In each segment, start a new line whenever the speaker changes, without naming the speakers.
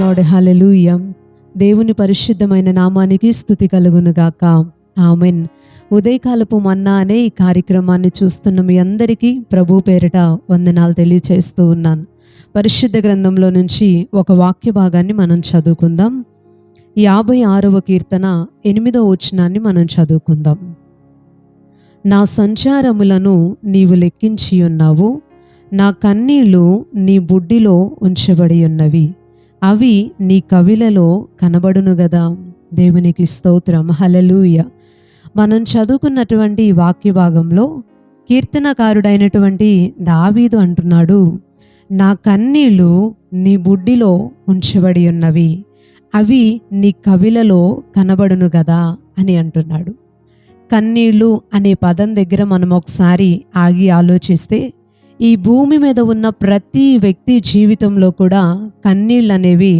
Lord. హల్లెలూయా. దేవుని పరిశుద్ధమైన నామానికి స్తుతి కలుగును గాక. ఆమేన్. ఉదయకాలపు మన్నా అనే ఈ కార్యక్రమాన్ని చూస్తున్న మీ అందరికీ ప్రభు పేరిట వందనాలు తెలియచేస్తూ ఉన్నాను. పరిశుద్ధ గ్రంథంలో నుంచి ఒక వాక్య భాగాన్ని మనం చదువుకుందాం. 56వ కీర్తన 8వ వచనాన్ని మనం చదువుకుందాం. నా సంచారములను నీవు లెక్కించి ఉన్నావు, నా కన్నీళ్లు నీ బుడ్డిలో ఉంచబడి ఉన్నవి, అవి నీ కవిలలో కనబడును గదా. దేవునికి స్తోత్రం. హల్లెలూయా. మనం చదువుకున్నటువంటి ఈ వాక్య భాగంలో కీర్తనకారుడైనటువంటి దావీదు అంటున్నాడు, నా కన్నీళ్లు నీ బుడ్డిలో ఉంచబడి ఉన్నవి, అవి నీ కవిలలో కనబడును గదా అని అంటున్నాడు. కన్నీళ్ళు అనే పదం దగ్గర మనం ఒకసారి ఆగి ఆలోచిస్తే, ఈ భూమి మీద ఉన్న ప్రతి వ్యక్తి జీవితంలో కూడా కన్నీళ్ళు అనేవి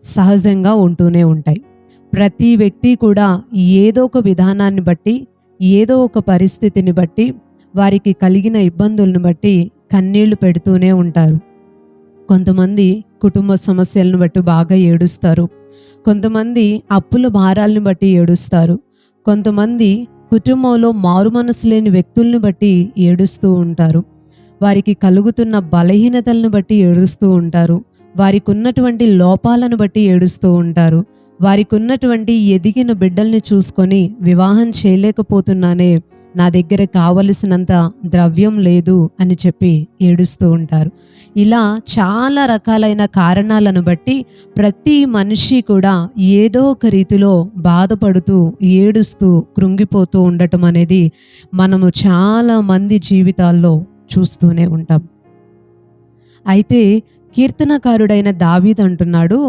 సహజంగా ఉంటూనే ఉంటాయి. ప్రతి వ్యక్తి కూడా ఏదో ఒక విధానాన్ని బట్టి, ఏదో ఒక పరిస్థితిని బట్టి, వారికి కలిగిన ఇబ్బందులను బట్టి కన్నీళ్లు పెడుతూనే ఉంటారు. కొంతమంది కుటుంబ సమస్యలను బట్టి బాగా ఏడుస్తారు, కొంతమంది అప్పుల భారాలను బట్టి ఏడుస్తారు, కొంతమంది కుటుంబంలో మారు మనసు లేని వ్యక్తుల్ని బట్టి ఏడుస్తూ ఉంటారు, వారికి కలుగుతున్న బలహీనతలను బట్టి ఏడుస్తూ ఉంటారు, వారికి ఉన్నటువంటి లోపాలను బట్టి ఏడుస్తూ ఉంటారు, వారికి ఉన్నటువంటి ఎదిగిన బిడ్డల్ని చూసుకొని వివాహం చేయలేకపోతున్నానే, నా దగ్గర కావలసినంత ద్రవ్యం లేదు అని చెప్పి ఏడుస్తూ ఉంటారు. ఇలా చాలా రకాలైన కారణాలను బట్టి ప్రతి మనిషి కూడా ఏదో ఒక రీతిలో బాధపడుతూ, ఏడుస్తూ, కృంగిపోతూ ఉండటం అనేది మనము చాలా మంది జీవితాల్లో చూస్తూనే ఉంటాం. అయితే కీర్తనకారుడైన దావీదు అంటున్నాడు,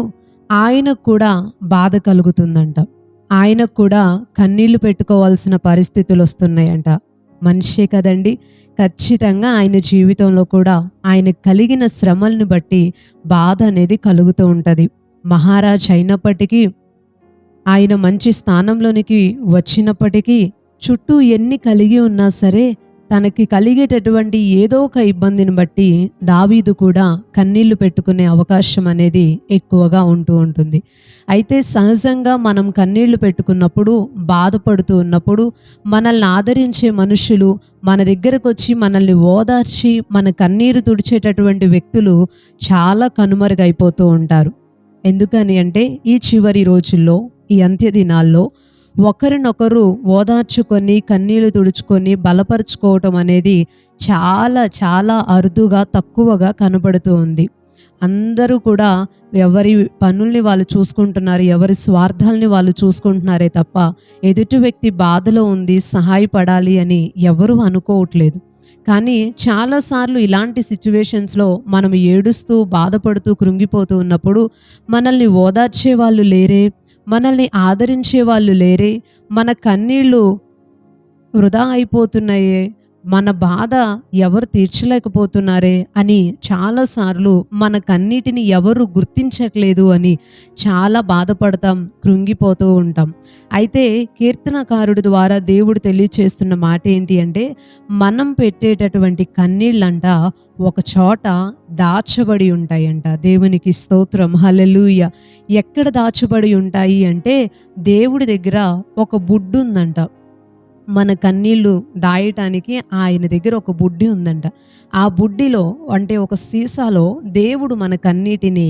ఆయనకు కూడా బాధ కలుగుతుందంట, ఆయనకు కూడా కన్నీళ్లు పెట్టుకోవాల్సిన పరిస్థితులు వస్తున్నాయంట. మనిషే కదండి, ఖచ్చితంగా ఆయన జీవితంలో కూడా ఆయన కలిగిన శ్రమల్ని బట్టి బాధ అనేది కలుగుతూ ఉంటుంది. మహారాజ్ అయినప్పటికీ, ఆయన మంచి స్థానంలోనికి వచ్చినప్పటికీ, చుట్టూ ఎన్ని కలిగి ఉన్నా సరే తనకి కలిగేటటువంటి ఏదో ఒక ఇబ్బందిని బట్టి దావీదు కూడా కన్నీళ్లు పెట్టుకునే అవకాశం అనేది ఎక్కువగా ఉంటూ ఉంటుంది. అయితే సహజంగా మనం కన్నీళ్లు పెట్టుకున్నప్పుడు, బాధపడుతూ ఉన్నప్పుడు మనల్ని ఆదరించే మనుషులు మన దగ్గరకు వచ్చి మనల్ని ఓదార్చి మన కన్నీరు తుడిచేటటువంటి వ్యక్తులు చాలా కనుమరుగైపోతూ ఉంటారు. ఎందుకని అంటే ఈ చివరి రోజుల్లో, ఈ అంత్య దినాల్లో ఒకరినొకరు ఓదార్చుకొని కన్నీళ్లు తుడుచుకొని బలపరుచుకోవటం అనేది చాలా చాలా అరుదుగా, తక్కువగా కనబడుతూ ఉంది. అందరూ కూడా ఎవరి పనుల్ని వాళ్ళు చూసుకుంటున్నారు, ఎవరి స్వార్థాలని వాళ్ళు చూసుకుంటున్నారే తప్ప ఎదుటి వ్యక్తి బాధలో ఉంది, సహాయపడాలి అని ఎవరూ అనుకోవట్లేదు. కానీ చాలాసార్లు ఇలాంటి సిచ్యువేషన్స్లో మనం ఏడుస్తూ, బాధపడుతూ, కృంగిపోతూ ఉన్నప్పుడు మనల్ని ఓదార్చే వాళ్ళు లేరే, మనల్ని ఆదరించే వాళ్ళు లేరే, మన కన్నీళ్ళు వృధా అయిపోతున్నాయే, మన బాధ ఎవరు తీర్చలేకపోతున్నారే అని చాలాసార్లు మన కన్నీటిని ఎవరు గుర్తించట్లేదు అని చాలా బాధపడతాం, కృంగిపోతూ ఉంటాం. అయితే కీర్తనకారుడి ద్వారా దేవుడు తెలియచేస్తున్న మాట ఏంటి అంటే, మనం పెట్టేటటువంటి కన్నీళ్ళంట ఒక చోట దాచబడి ఉంటాయంట. దేవునికి స్తోత్రం. హల్లెలూయా. ఎక్కడ దాచబడి ఉంటాయి అంటే, దేవుడి దగ్గర ఒక బుడ్డు ఉందంట. మన కన్నీళ్లు దాయటానికి ఆయన దగ్గర ఒక బుడ్డి ఉందంట. ఆ బుడ్డిలో అంటే ఒక సీసాలో దేవుడు మన కన్నీటిని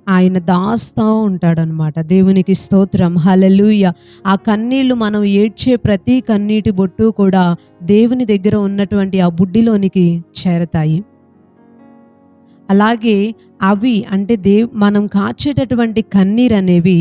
ఆయన దాస్తూ ఉంటాడనమాట. దేవునికి స్తోత్రం. హల్లెలూయా. ఆ కన్నీళ్లు, మనం ఏడ్చే ప్రతి కన్నీటి బొట్టు కూడా దేవుని దగ్గర ఉన్నటువంటి ఆ బుడ్డిలోనికి చేరతాయి. అలాగే అవి అంటే మనం కార్చేటటువంటి కన్నీరు అనేవి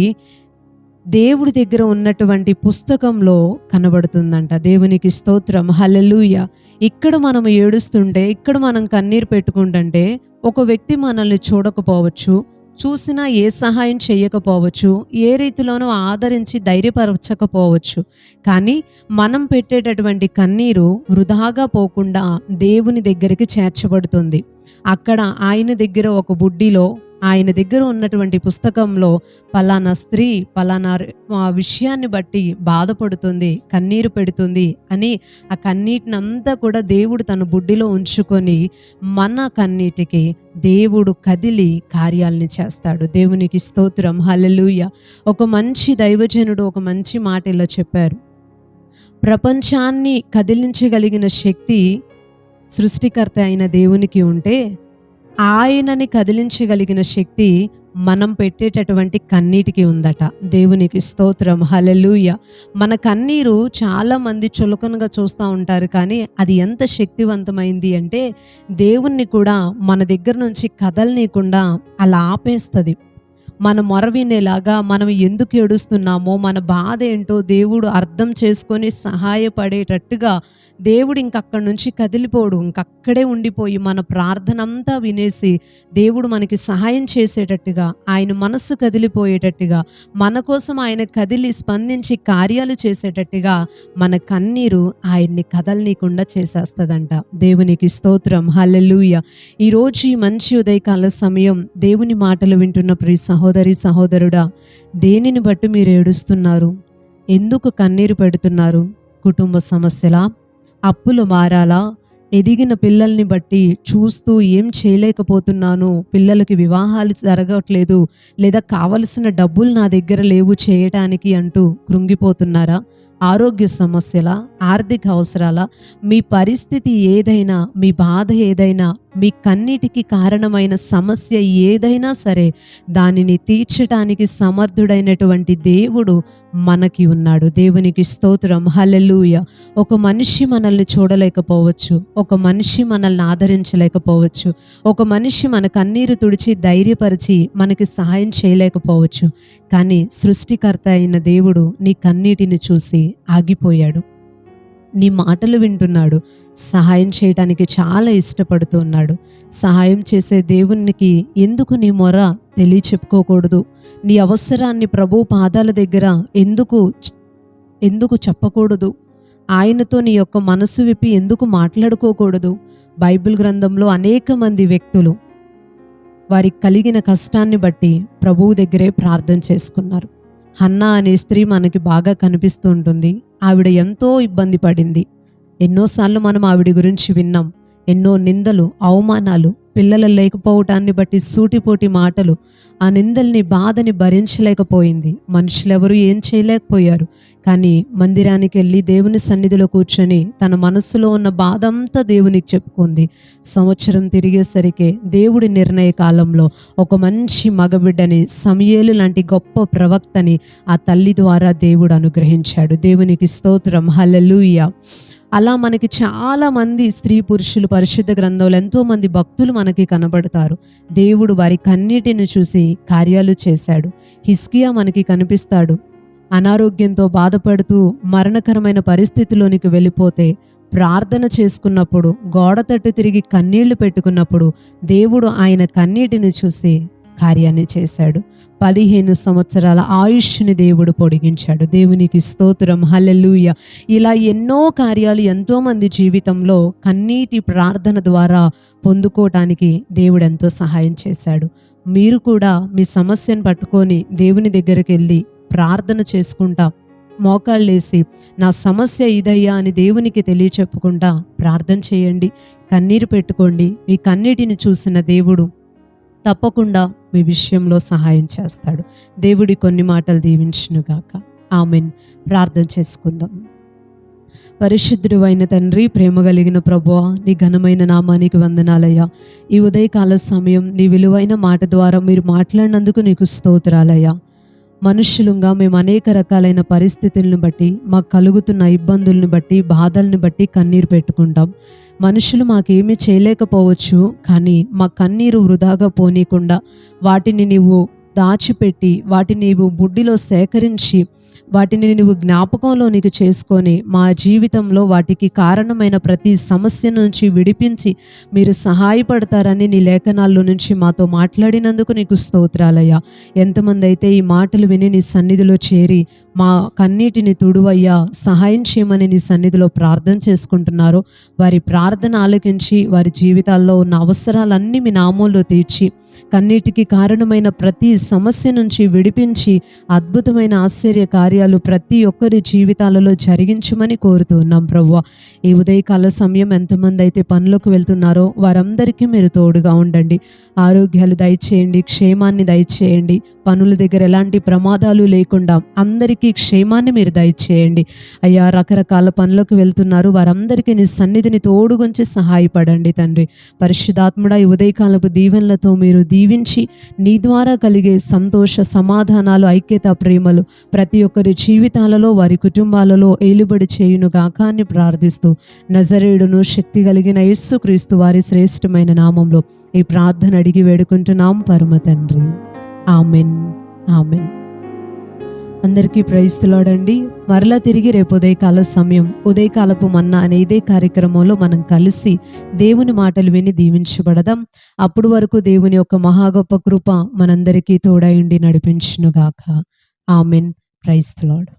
దేవుడి దగ్గర ఉన్నటువంటి పుస్తకంలో కనబడుతుందంట. దేవునికి స్తోత్రం. హల్లెలూయా. ఇక్కడ మనం ఏడుస్తుంటే, ఇక్కడ మనం కన్నీరు పెట్టుకుంటుంటే ఒక వ్యక్తి మనల్ని చూడకపోవచ్చు, చూసినా ఏ సహాయం చేయకపోవచ్చు, ఏ రీతిలోనూ ఆదరించి ధైర్యపరచకపోవచ్చు. కానీ మనం పెట్టేటటువంటి కన్నీరు వృధాగా పోకుండా దేవుని దగ్గరికి చేర్చబడుతుంది. అక్కడ ఆయన దగ్గర ఒక బుడ్డిలో ఆయన దగ్గర ఉన్నటువంటి పుస్తకంలో పలానా స్త్రీ పలానా విషయాన్ని బట్టి బాధపడుతుంది, కన్నీరు పెడుతుంది అని ఆ కన్నీటినంతా కూడా దేవుడు తన బుడ్డిలో ఉంచుకొని మన కన్నీటికి దేవుడు కదిలి కార్యాలని చేస్తాడు. దేవునికి స్తోత్రం, హల్లెలూయా. ఒక మంచి దైవజనుడు ఒక మంచి మాట ఇలా చెప్పారు, ప్రపంచాన్ని కదిలించగలిగిన శక్తి సృష్టికర్త అయిన దేవునికి ఉంటే ఆయనని కదిలించగలిగిన శక్తి మనం పెట్టేటటువంటి కన్నీటికి ఉందట. దేవునికి స్తోత్రం, హల్లెలూయా. మన కన్నీరు చాలా మంది చులకనగా చూస్తూ ఉంటారు, కానీ అది ఎంత శక్తివంతమైంది అంటే దేవుణ్ణి కూడా మన దగ్గర నుంచి కదలనీయకుండా అలా ఆపేస్తుంది. మన మొర వినేలాగా, మనం ఎందుకు ఏడుస్తున్నామో, మన బాధ ఏంటో దేవుడు అర్థం చేసుకొని సహాయపడేటట్టుగా దేవుడు ఇంకక్కడి నుంచి కదిలిపోడు. ఇంకక్కడే ఉండిపోయి మన ప్రార్థన అంతా వినేసి దేవుడు మనకి సహాయం చేసేటట్టుగా, ఆయన మనస్సు కదిలిపోయేటట్టుగా, మన కోసం ఆయన కదిలి స్పందించి కార్యాలు చేసేటట్టుగా మన కన్నీరు ఆయన్ని కదలనీయకుండా చేసేస్తుందంట. దేవునికి స్తోత్రం, హల్లెలూయా. ఈరోజు ఈ మంచి ఉదయకాల సమయం దేవుని మాటలు వింటున్న ప్రియ సహోదరి సహోదరుడా, దేనిని బట్టి మీరు ఏడుస్తున్నారు? ఎందుకు కన్నీరు పెడుతున్నారు? కుటుంబ సమస్యలా? అప్పుల భారాలా? ఎదిగిన పిల్లల్ని బట్టి చూస్తూ ఏం చేయలేకపోతున్నాను, పిల్లలకి వివాహాలు జరగట్లేదు, లేదా కావలసిన డబ్బులు నా దగ్గర లేవు చేయటానికి అంటూ కృంగిపోతున్నారా? ఆరోగ్య సమస్యల, ఆర్థిక అవసరాల, మీ పరిస్థితి ఏదైనా, మీ బాధ ఏదైనా, మీ కన్నీటికి కారణమైన సమస్య ఏదైనా సరే దానిని తీర్చడానికి సమర్థుడైనటువంటి దేవుడు మనకి ఉన్నాడు. దేవునికి స్తోత్రం, హల్లెలూయా. ఒక మనిషి మనల్ని చూడలేకపోవచ్చు, ఒక మనిషి మనల్ని ఆదరించలేకపోవచ్చు, ఒక మనిషి మన కన్నీరు తుడిచి ధైర్యపరిచి మనకి సహాయం చేయలేకపోవచ్చు, కానీ సృష్టికర్త అయిన దేవుడు నీ కన్నీటిని చూసి ఆగిపోయాడు. నీ మాటలు వింటున్నాడు, సహాయం చేయటానికి చాలా ఇష్టపడుతూ ఉన్నాడు. సహాయం చేసే దేవునికి ఎందుకు నీ మొర చెప్పుకోకూడదు? నీ అవసరాన్ని ప్రభు పాదాల దగ్గర ఎందుకు చెప్పకూడదు? ఆయనతో నీ యొక్క మనసు విప్పి ఎందుకు మాట్లాడుకోకూడదు? బైబిల్ గ్రంథంలో అనేక మంది వ్యక్తులు వారికి కలిగిన కష్టాన్ని బట్టి ప్రభువు దగ్గరే ప్రార్థన చేసుకున్నారు. హన్నా అనే స్త్రీ మనకి బాగా కనిపిస్తూ ఉంటుంది. ఆవిడ ఎంతో ఇబ్బంది పడింది. ఎన్నోసార్లు మనం ఆవిడ గురించి విన్నాం. ఎన్నో నిందలు, అవమానాలు, పిల్లలు లేకపోవటాన్ని బట్టి సూటిపోటి మాటలు, ఆ నిందల్ని, బాధని భరించలేకపోయింది. మనుషులెవరూ ఏం చేయలేకపోయారు. కానీ మందిరానికి వెళ్ళి దేవుని సన్నిధిలో కూర్చొని తన మనస్సులో ఉన్న బాధ అంతా దేవునికి చెప్పుకుంది. సంవత్సరం తిరిగేసరికి దేవుడి నిర్ణయ కాలంలో ఒక మంచి మగబిడ్డని, సమూయేలు లాంటి గొప్ప ప్రవక్తని ఆ తల్లి ద్వారా దేవుడు అనుగ్రహించాడు. దేవునికి స్తోత్రం, హల్లెలూయా. అలా మనకి చాలా మంది స్త్రీ పురుషులు పరిశుద్ధ గ్రంథంలో ఎంతో మంది భక్తులు మనకి కనబడతారు. దేవుడు వారి కన్నీటిని చూసి కార్యాలు చేశాడు. హిజ్కియా మనకి కనిపిస్తాడు. అనారోగ్యంతో బాధపడుతూ మరణకరమైన పరిస్థితిలోనికి వెళ్ళిపోతే ప్రార్థన చేసుకున్నప్పుడు, గోడ తట్టు తిరిగి కన్నీళ్లు పెట్టుకున్నప్పుడు దేవుడు ఆయన కన్నీటిని చూసి కార్యాన్ని చేశాడు. 15 సంవత్సరాల ఆయుష్ని దేవుడు పొడిగించాడు. దేవునికి స్తోత్రం, హల్లెలూయా. ఇలా ఎన్నో కార్యాలు ఎంతోమంది జీవితంలో కన్నీటి ప్రార్థన ద్వారా పొందుకోవటానికి దేవుడు ఎంతో సహాయం చేశాడు. మీరు కూడా మీ సమస్యను పట్టుకొని దేవుని దగ్గరికి వెళ్ళి ప్రార్థన చేసుకుంటా, మోకాళ్ళేసి నా సమస్య ఇదయ్యా అని దేవునికి తెలియచెప్పుకుంటా ప్రార్థన చేయండి, కన్నీరు పెట్టుకోండి. మీ కన్నీటిని చూసిన దేవుడు తప్పకుండా మీ విషయంలో సహాయం చేస్తాడు. దేవుడి కొన్ని మాటలు దీవించునుగాక. ఆమెన్. ప్రార్థన చేసుకుందాం. పరిశుద్ధుడు అయిన తండ్రి, ప్రేమ కలిగిన ప్రభువా, నీ ఘనమైన నామానికి వందనాలయ్యా. ఈ ఉదయకాల సమయం నీ విలువైన మాట ద్వారా మీరు మాట్లాడినందుకు నీకు స్తోత్రాలయ్యా. మనుషులుగా మేము అనేక రకాలైన పరిస్థితులను బట్టి, మాకు కలుగుతున్న ఇబ్బందుల్ని బట్టి, బాధల్ని బట్టి కన్నీరు పెట్టుకుంటాం. మనుషులు మాకేమీ చేయలేకపోవచ్చు, కానీ మా కన్నీరు వృధాగా పోనీయకుండా వాటిని నీవు దాచిపెట్టి, వాటిని నీవు బుడ్డిలో సేకరించి వాటిని నువ్వు జ్ఞాపకంలోనికి చేసుకొని మా జీవితంలో వాటికి కారణమైన ప్రతి సమస్య నుంచి విడిపించి మీరు సహాయపడతారని నీ లేఖనాల్లో నుంచి మాతో మాట్లాడినందుకు నీకు స్తోత్రాలయ్యా. ఎంతమంది అయితే ఈ మాటలు విని నీ సన్నిధిలో చేరి మా కన్నీటిని తుడువయ్యా సహాయం చేయమని నీ సన్నిధిలో ప్రార్థన చేసుకుంటున్నారో వారి ప్రార్థన ఆలకించి వారి జీవితాల్లో ఉన్న అవసరాలన్నీ మీ నామంలో తీర్చి కన్నీటికి కారణమైన ప్రతి సమస్య నుంచి విడిపించి అద్భుతమైన ఆశ్చర్య కార్యాలు ప్రతి ఒక్కరి జీవితాలలో జరిగించమని కోరుతూ ఉన్నాం ప్రభువా. ఈ ఉదయకాల సమయం ఎంతమంది అయితే పనులకు వెళ్తున్నారో వారందరికీ మీరు తోడుగా ఉండండి. ఆరోగ్యాలు దయచేయండి, క్షేమాన్ని దయచేయండి. పనుల దగ్గర ఎలాంటి ప్రమాదాలు లేకుండా అందరికీ క్షేమాన్ని మీరు దయచేయండి అయ్యా. రకరకాల పనులకు వెళ్తున్నారు వారందరికీ నీ సన్నిధిని తోడుగుంచి సహాయపడండి తండ్రి. పరిశుద్ధాత్ముడా, ఈ ఉదయకాలపు దీవెనలతో మీరు దీవించి నీ ద్వారా కలిగే సంతోష సమాధానాలు, ఐక్యత, ప్రేమలు ప్రతి ఒక్కరి జీవితాలలో వారి కుటుంబాలలో ఏలుబడి చేయునుగాక అని ప్రార్థిస్తూ నజరేయుడును శక్తి కలిగిన యేసుక్రీస్తు వారి శ్రేష్టమైన నామంలో ఈ ప్రార్థన అడిగి వేడుకుంటున్నాం పరమ తండ్రి. Amen, amen. అందరికీ ప్రైజ్ ది లార్డ్ అండి. మరలా తిరిగి రేపు ఉదయకాల సమయం ఉదయకాలపు మన్నా అనే ఇదే కార్యక్రమంలో మనం కలిసి దేవుని మాటలు విని దీవించబడదాం. అప్పుడు వరకు దేవుని యొక్క మహా గొప్ప కృప మనందరికీ తోడై ఉండి నడిపించునుగాక. ఆమెన్. Praise the lord.